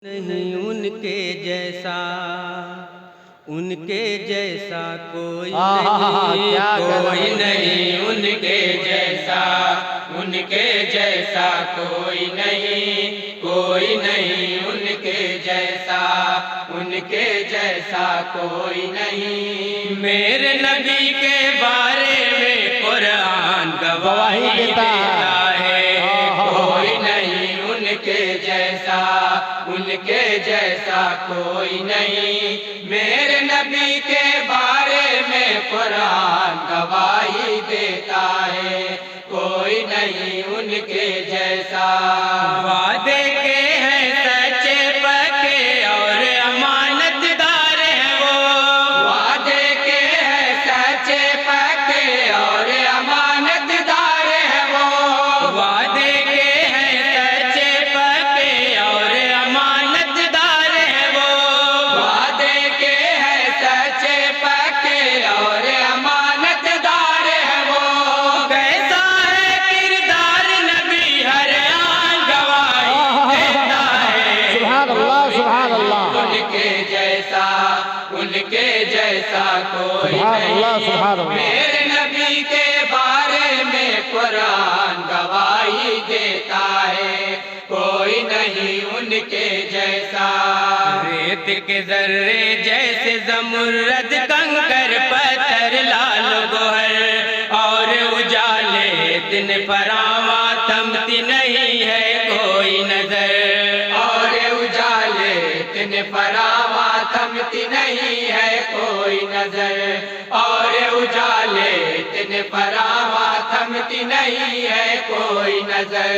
نہیں ان کے جیسا کوئی نہیں، کوئی نہیں ان کے جیسا، ان کے جیسا کوئی نہیں، کوئی نہیں ان کے جیسا، ان کے جیسا کوئی نہیں۔ میرے نبی کے بارے میں قرآن گواہی دیتا ہے، کوئی نہیں ان کے جیسا، ان کے جیسا کوئی نہیں۔ میرے نبی کے بارے میں قرآن گواہی دیتا ہے، کوئی نہیں ان کے جیسا۔ وعدے کے ہیں سچے پکے اور امانت دار ہیں وہ، وعدے کے ہیں سچے پکے اور امانت دار ہیں وہ، وعدے کے ہیں سچے پکے اور امانت دار ہیں وہ، وعدے کے ہیں سچے پکے اور امانت دار ہیں وہ۔ کیسا ہے کردار نبی ہر آن گواہی دیتا ہے، سبحان اللہ سبحان اللہ، ان کے جیسا، ان کے جیسا کوئی سبحان اللہ نہیں۔ سبحان اللہ۔ میرے نبی کے بارے میں قرآن گواہی دیتا ہے، کوئی نہیں ان کے جیسا۔ ریت کے ذرے جیسے زمرد کنکر پتھر لال گوہر، اور اجالے دن فراواں تھمتی نہیں ہے کوئی نظر، اور اجالے دن فراواں تھمتی نہیں ہے کوئی نظر، اور اجالے دن فراواں تھمتی نہیں ہے کوئی نظر۔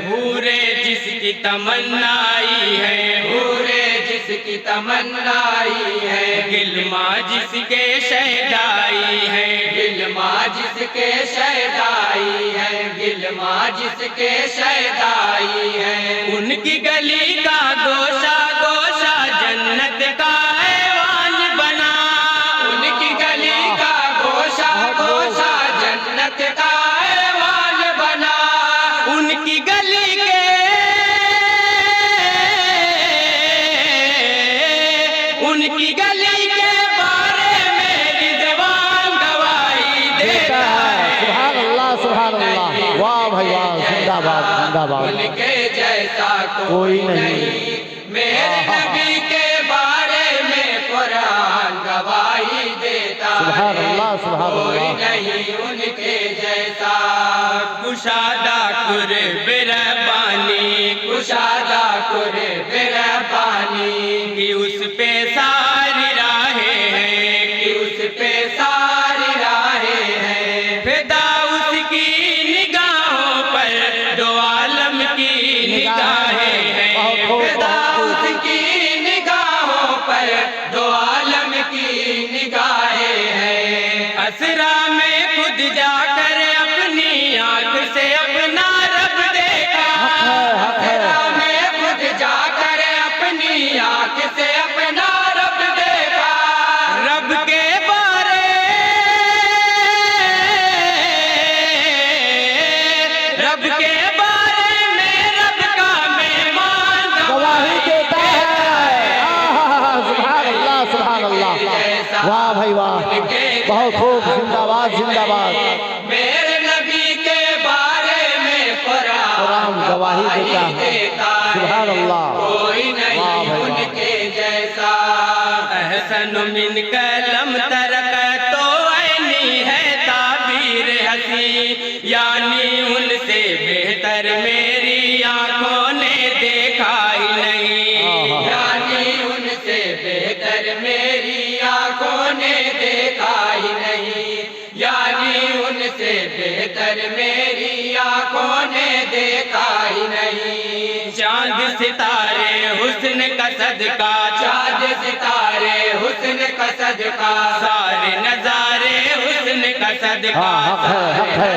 حورے جس کی تمنائی ہے، حورے جس کی تمنائی ہے، گلما جس کے شیدائی ہے، گلما جس کے شیدائی ہے، گلما جس کے شیدائی ہے۔ ان کی گلی کا گوشہ گوشہ جنت کا ایوان بنا، ان کی گلی کا گوشہ گوشہ جنت کا ایوان بنا، ان کی گلی کے ان کی گلی کے بارے میں رضوان گواہی دیتا ہے۔ سبحان اللہ سبحان اللہ، واہ بھائی واہ، زندہ باد زندہ باد۔ ان کے جیسا کوئی نہیں، میرے نبی کے بارے میں قرآن گواہی دیتا ہے، سبحان اللہ سبحان کوئی اللہ۔ نہیں ان کے جیسا۔ کشادہ قرب ربانی، کشادہ قرب ربانی، کہ اس پہ ساری راہیں ہیں، کہ اس پہ ساری راہیں ہیں۔ فدا اس کی نگاہوں پر دو عالم کی نگاہیں ہیں، فدا اس کی نگاہوں پر دو عالم کی نگاہیں ہیں۔ اسرا میں خود جا کر اپنی آنکھ سے اپنا رب دیکھا، اسرا میں خود جا کر اپنی آنکھ سے اپنا رب دیکھا۔ رب کے بارے، رب کے بارے میں رب کا مہمان گواہی دیتا ہے، سبحان اللہ سبحان اللہ، واہ بھائی واہ، بہت خوب، زندہ باد زندہ باد۔ میرے نبی کے بارے میں قرآن گواہی دیتا ہے، سبحان اللہ، کوئی واہ نہیں بھائی ان واہ۔ کے جیسا۔ احسن من قلم ترک تو عینی ہے تعبیر حسین، یعنی ان سے بہتر میری آنکھوں نے دیکھا ہی نہیں، یعنی ان سے بہتر میری آنکھوں نے دیکھا ہی نہیں، یعنی ان سے بہتر میری آنکھوں نے دیکھا ہی نہیں۔ چاند ستارے حسن کا صدقہ، چاند ستارے حسن کا صدقہ، سارے نظارے حسن کا صدقہ، حق ہے،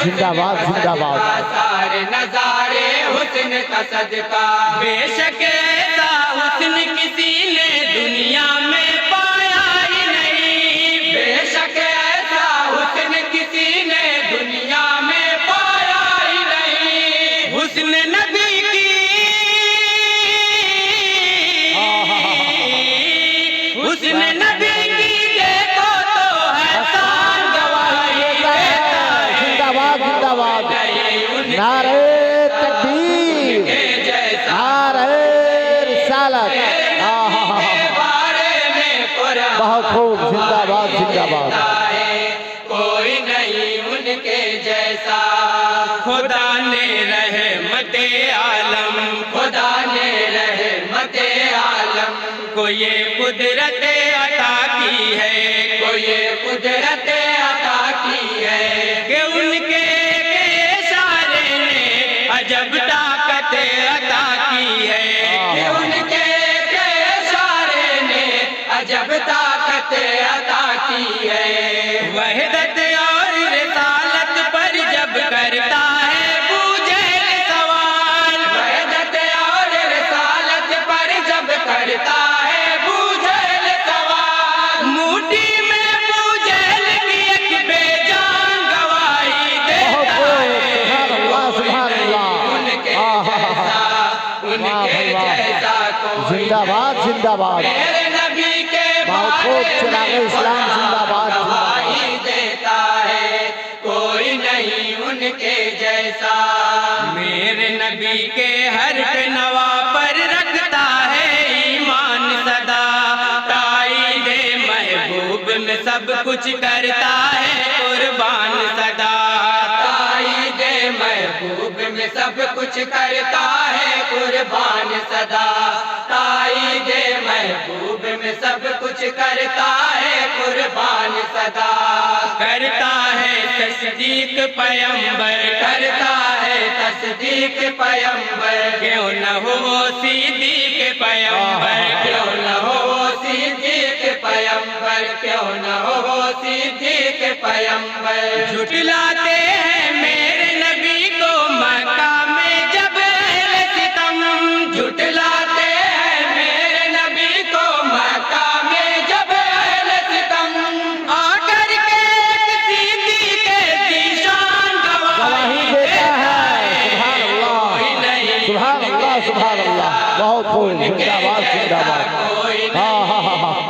زندہ باد زندہ باد۔ سارے نظارے حسن کا صدقہ۔ بے شک ایسا حسن کسی نے دنیا میں پایا ہی نہیں، بے شک ایسا حسن کسی نے دنیا میں پایا ہی نہیں۔ حسن نبی کی کو یہ قدرت عطا کی ہے، کو یہ قدرت عطا کی ہے کہ ان کے اشارے نے عجب طاقت عطا کی ہے، کہ ان کے اشارے نے عجب طاقت عطا کی ہے۔ وحدت اور رسالت پر جب کرتا ہے ابو جہل سوال، وحدت اور رسالت پر جب کرتا ہے ابو جہل سوال، موٹی میں ابو جہل کی ایک بے جان گواہی دیتا ہے، سبحان اللہ ان کے جیسا، ان کے جیسا کوئی زندہ باد زندہ باد میرے نبی کے خوب چراغ اسلام زندہ باد گواہی دیتا ہے، کوئی نہیں ان کے جیسا۔ میرے نبی کے حرف نوا پر رکھتا ہے ایمان صدا، تائید محبوب میں سب کچھ کرتا ہے قربان صدا، تائید محبوب میں سب کچھ کرتا ہے قربان صدا، تائید محبوب میں سب کچھ کرتا ہے قربان صدا، کرتا ہے تصدیق پیمبر، کرتا ہے تصدیق پیمبر، کیوں نہ ہو صدیق پیمبر، کیوں نہ ہو صدیق پیمبر، کیوں نہ ہو صدیق پیمبر۔ جھٹلاتے ہیں میرے نبی کو مکہ میں جب اہل ستم، جھٹلاتے ہیں میرے نبی کو مکہ میں جب اہل ستم، آ کر کے صدیق کے ذیشان گواہی دیتا ہے، کوئی نہیں سبحان اللہ سبحان اللہ بہت خوب زندہ باد زندہ باد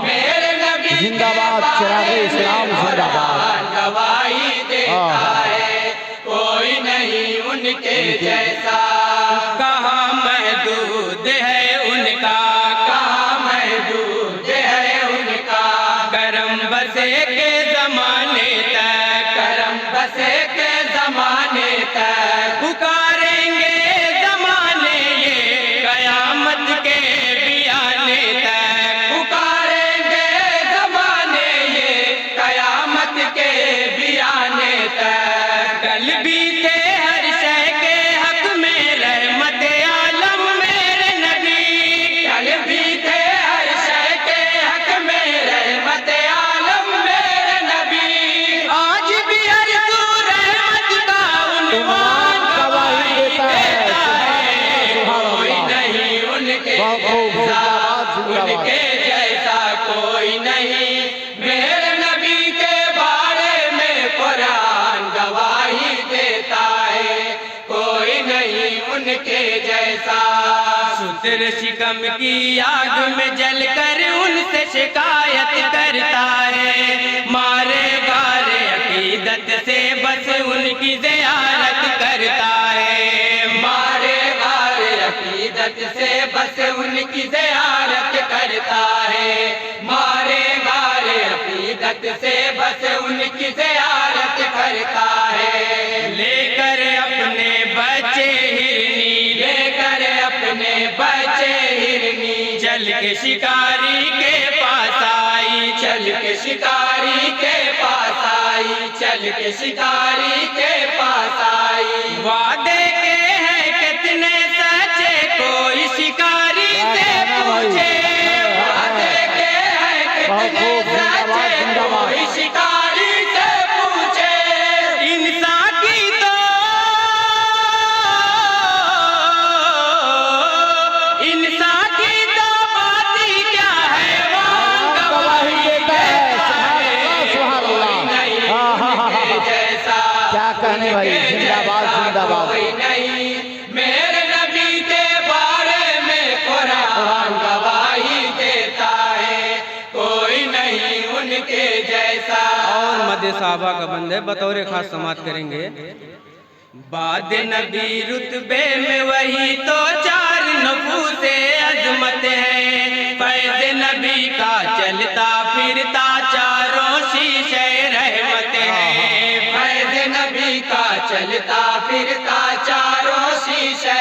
میرے نبی زندہ باد چراغ اسلام زندہ باد گواہی دیتا ہے، کوئی نہیں ان کے جیسا۔ کہاں محدود ہے ان کا، کہاں محدود ہے ان کا، کرم بسے کے زمانے تک، کرم بسے کے زمانے تک، پکاریں گے زمانے یہ قیامت کے بیانے تک، پکاریں گے زمانے یہ قیامت کے بیانے تک، کل بھی تھے ہر شے کے حق میں رحمت عالم میرے نبی، کل بھی تھے ہر شے کے حق میں رحمت عالم میرے نبی، آج بھی ہر سو رحمت کا عنوان گواہی دیتا ہے، کوئی نہیں ان کے جیسا، ان کے جیسا کوئی نہیں، میرے نبی کے بارے میں قرآن گواہی دیتا ہے، کوئی نہیں ان کے جیسا۔ ستر شکم کی آگ میں جل کر ان سے شکایت کرتا ہے، مارے گارے عقیدت سے بس ان کی زیارت کرتا ہے، مارے گارے عقیدت سے بس ان کی زیارت کرتا ہے، مارے گارے عقیدت سے بس ان کی زیارت کرتا ہے، لے کر اپنے بچے ہرنی، لے کر اپنے بچے ہرنی، چل کے شکاری کے پاس آئی، چل کے شکاری کے پاس آئی، چل کے شکاری کے پاس آئی، وعدے کے ہیں کتنے سچے کوئی شکاری سے پوچھے، وعدے کے ہیں کتنے سچے کوئی شکاری سے پوچھے، انسان کی تو انسان کی تو باتی کیا ہے وہاں گواہی دیتا ہے، سبحان اللہ جیسا کیا کہنے بھائی زندہ باد زندہ باد کوئی نہیں، میرے نبی کے بارے میں قرآن گواہی دیتا ہے، کوئی نہیں ان کے جیسا۔ اور مد صحابہ کا بندے بطور خاص سماعت کریں گے۔ بعد نبی رتبے میں وہی تو چار نفوس عظمت ہے، فیض نبی کا چلتا پھرتا چاروں شیشے رحمت ہے، فیض نبی کا چلتا پھرتا چاروں شیشے